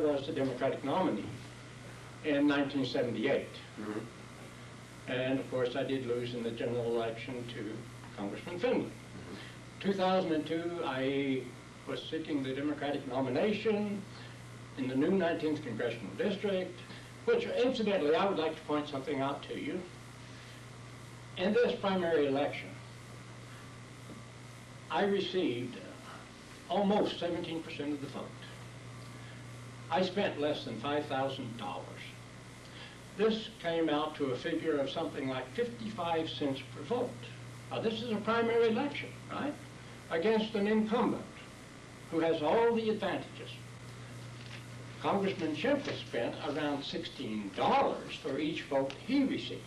I was the Democratic nominee in 1978. Mm-hmm. And of course, I did lose in the general election to Congressman Finley. Mm-hmm. 2002, I was seeking the Democratic nomination in the new 19th Congressional District, which incidentally, I would like to point something out to you. In this primary election, I received almost 17% of the vote. I spent less than $5,000. This came out to a figure of something like 55 cents per vote. Now this is a primary election, right? Against an incumbent who has all the advantages. Congressman Shimkus spent around $16 for each vote he received.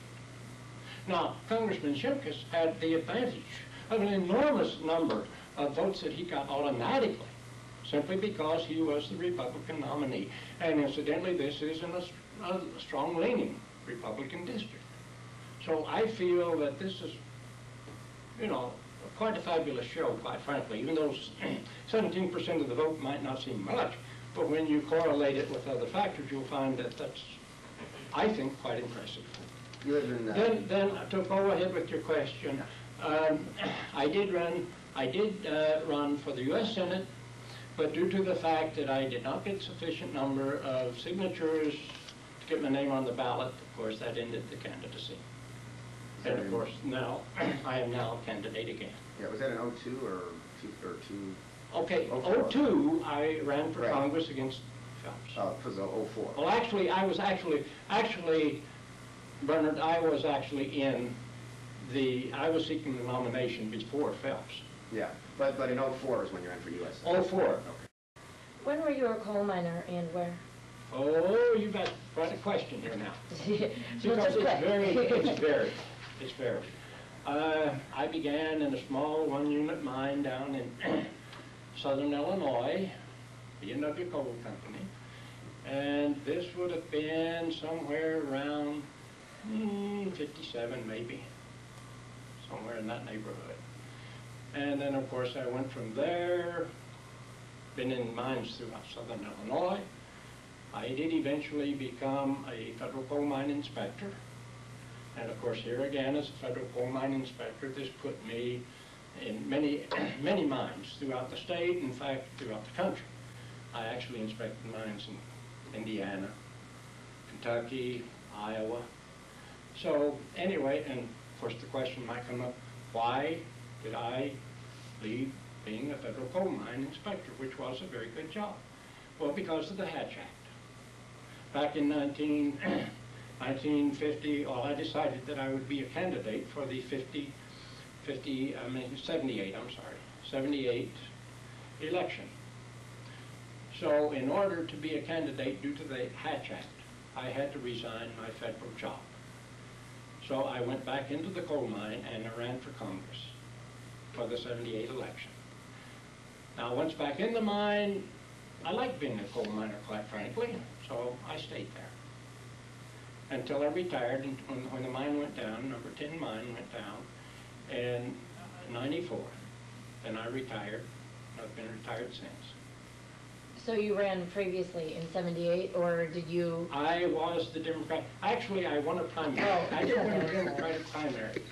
Now, Congressman Shimkus had the advantage of an enormous number of votes that he got automatically, simply because he was the Republican nominee. And incidentally, this is in a strong-leaning Republican district. So I feel that this is, you know, quite a fabulous show, quite frankly, even though 17% of the vote might not seem much, but when you correlate it with other factors, you'll find that that's, I think, quite impressive. You had been, Then to go ahead with your question, I did run for the U.S. Senate, but due to the fact that I did not get sufficient number of signatures to get my name on the ballot, of course, that ended the candidacy. And of course, now, I am now a candidate again. Yeah, was that in 02 or 2? Okay, 04. 02, I ran for Right. Congress against Phelps. Oh, it was 04. Well, actually, I was Bernard, I was actually I was seeking the nomination before Phelps. Yeah, but in 04 is when you ran for U.S. 04. Okay. When were you a coal miner and where? Oh, you've got quite a question here now. Because it's varied. I began in a small one-unit mine down in southern Illinois, B&W Coal Company, and this would have been somewhere around 57 maybe, somewhere in that neighborhood. And then of course I went from there, been in mines throughout southern Illinois. I did eventually become a federal coal mine inspector. And of course here again as a federal coal mine inspector, this put me in many mines throughout the state, in fact throughout the country. I actually inspected mines in Indiana, Kentucky, Iowa. So anyway, and of course the question might come up, why did I leave being a federal coal mine inspector, which was a very good job? Well, because of the Hatch Act. Back in 1950, well, I decided that I would be a candidate for the 78 election. So in order to be a candidate due to the Hatch Act, I had to resign my federal job. So I went back into the coal mine and I ran for Congress for the 78 election. Now once back in the mine, I liked being a coal miner, quite frankly, so I stayed there until I retired. And when the mine went down, number 10 mine went down in 94. Then I retired. I've been retired since. So you ran previously in 78, or did you? I was the Democrat. Actually, I won a primary. Oh. I did win a Democratic primary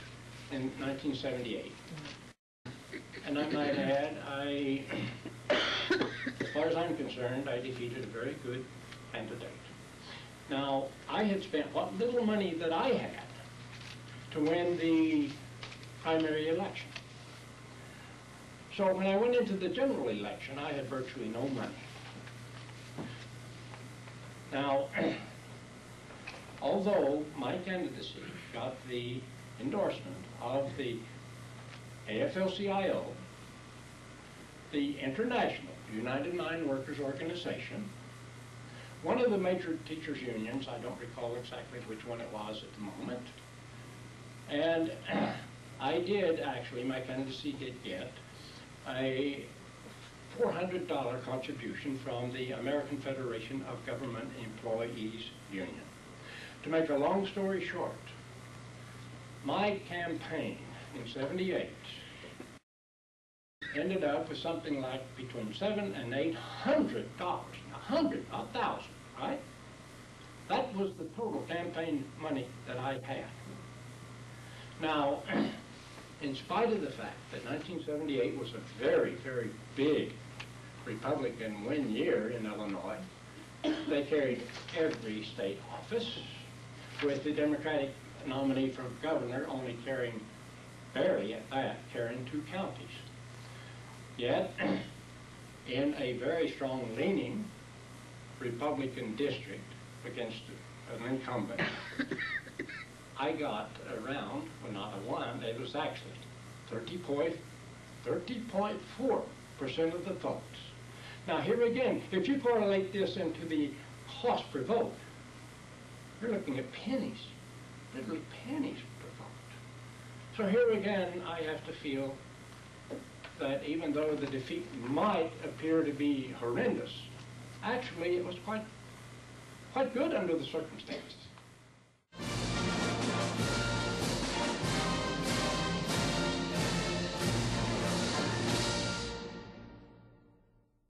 in 1978. And I might add, as far as I'm concerned, I defeated a very good candidate. Now, I had spent what little money that I had to win the primary election. So when I went into the general election, I had virtually no money. Now, although my candidacy got the endorsement of the AFL-CIO, the International United Mine Workers Organization, one of the major teachers' unions, I don't recall exactly which one it was at the moment, and I did actually, my candidacy did get a $400 contribution from the American Federation of Government Employees Union. To make a long story short, my campaign in 78 ended up with something like between $700 and $800. Now, 100, not 1,000, right? That was the total campaign money that I had. Now, in spite of the fact that 1978 was a very, very big Republican win year in Illinois, they carried every state office, with the Democratic nominee for governor only carrying, barely at that, carrying 2 counties. Yet, in a very strong leaning Republican district against an incumbent, I got around, well, not a 1, it was actually 30.4% of the votes. Now here again, if you correlate this into the cost per vote, you're looking at pennies, literally pennies per vote. So here again, I have to feel that even though the defeat might appear to be horrendous, actually it was quite good under the circumstances.